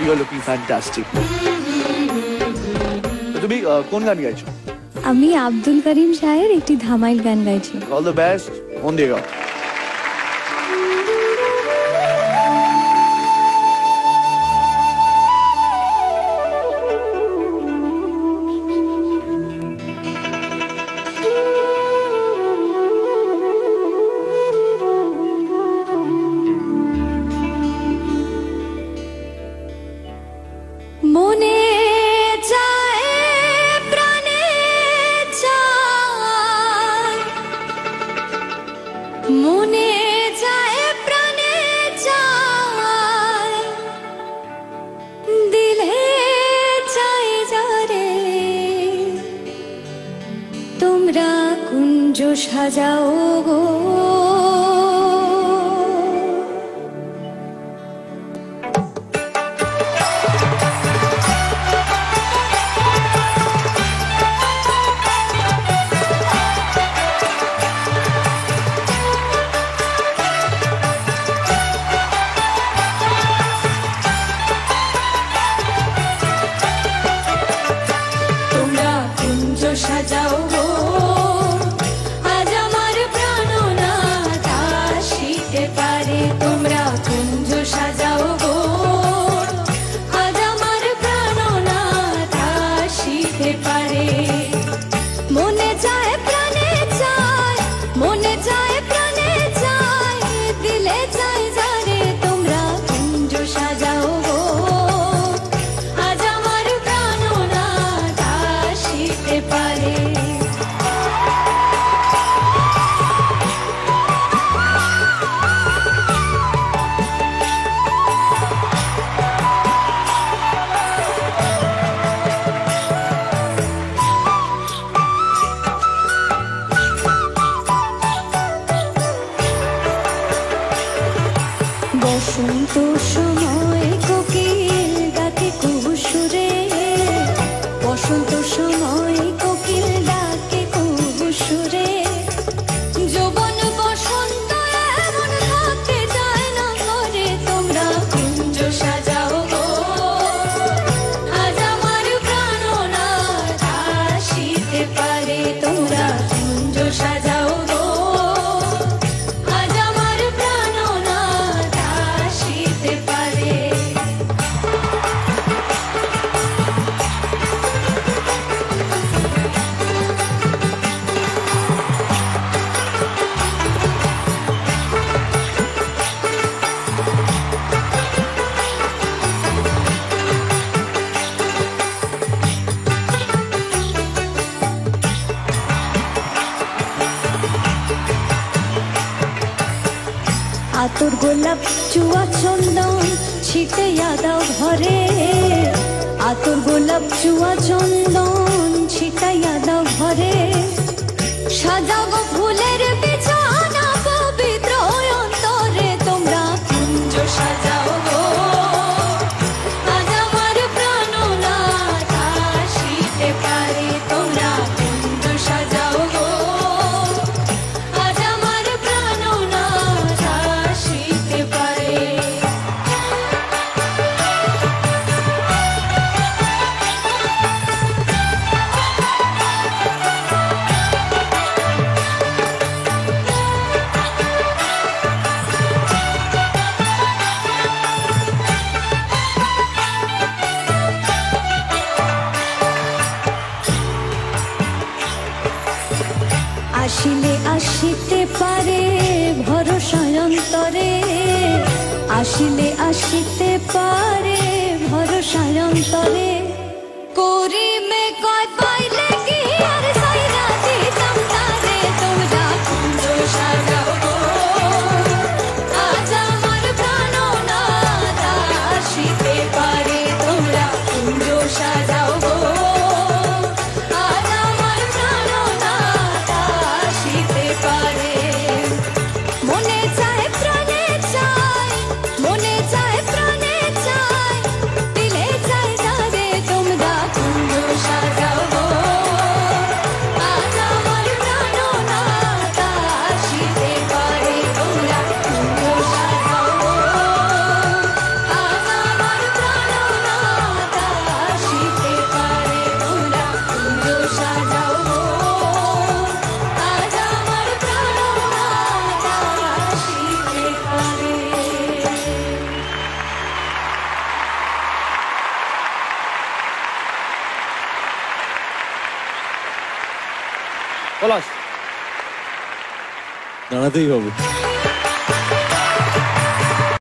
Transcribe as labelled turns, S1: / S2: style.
S1: You are looking fantastic. তুমি কোন গান গাইছো?
S2: আমি আব্দুল করিম শাহের একটি ধামাইল গান গাইছি।
S1: অল দ্য বেস্ট, মন দিয়ে গাও।
S2: মনে যায় প্রাণে চায়, মনে যায় প্রাণে চায়, দিলে চাই যারে তোমরা কুঞ্জ সাজাও গো। সাজাও গো আজ আমার প্রাণনাথ আসিতে পারে, তোমরা কুঞ্জ সাজাও গো আজ আমার প্রাণনাথ আসিতে পারে। মনে যায় প্রাণে চায়, মনে যায় প্রাণে চায়, দিলে চাই যারে তোমরা কুঞ্জ সাজাও গো আজ আমার প্রাণনাথ আসিতে পারে। বসন্ত সময় কোকিল ডাকে কুহুসুরে, বসন্ত সময় কোকিল ডাকে কুহুসুরে, যৌবন বসন্ত এমন থাকতে যায় না ঘরে, তোমরা কুঞ্জ সাজাও গো আজ আমার প্রাণনাথ আসিতে পারে, তোমরা কুঞ্জ সাজাও গো আজ আমার প্রাণনাথ আসিতে পারে। আতর গোলাপ চুয়া চন্দন ছিটাইয়া দাও ঘরে, আতর গোলাপ চুয়া চন্দন ছিটাইয়া দাও ঘরে, সাজাও গো ফুলের বিছানা পবিত্র অন্তরে, তোমরা কুঞ্জ সাজাও গো আজ আমার প্রাণনাথ আসিতে পারে, তোমরা কুঞ্জ সাজাও গো আজ আমার প্রাণনাথ আসিতে পারে। আসিলে আসিতে পারে ভরসা অন্তরে, আসিলে আসিতে পারে ভরসা অন্তরে, করিমে কয় পাইলে কি আর সাইরা দিতাম তারে, তোমরা কুঞ্জ সাজাও গো আজ আমার প্রাণনাথ আসিতে পারে, তোমরা কুঞ্জ সাজাও গো আজ আমার প্রাণনাথ আসিতে পারে। মনে চায় প্রাণে চায়, মনে চায় প্রাণে চায়, দিলে চাই যারে তোমরা কুঞ্জ সাজাও
S3: পলাশ।
S4: দাঁড়াতেই হবে।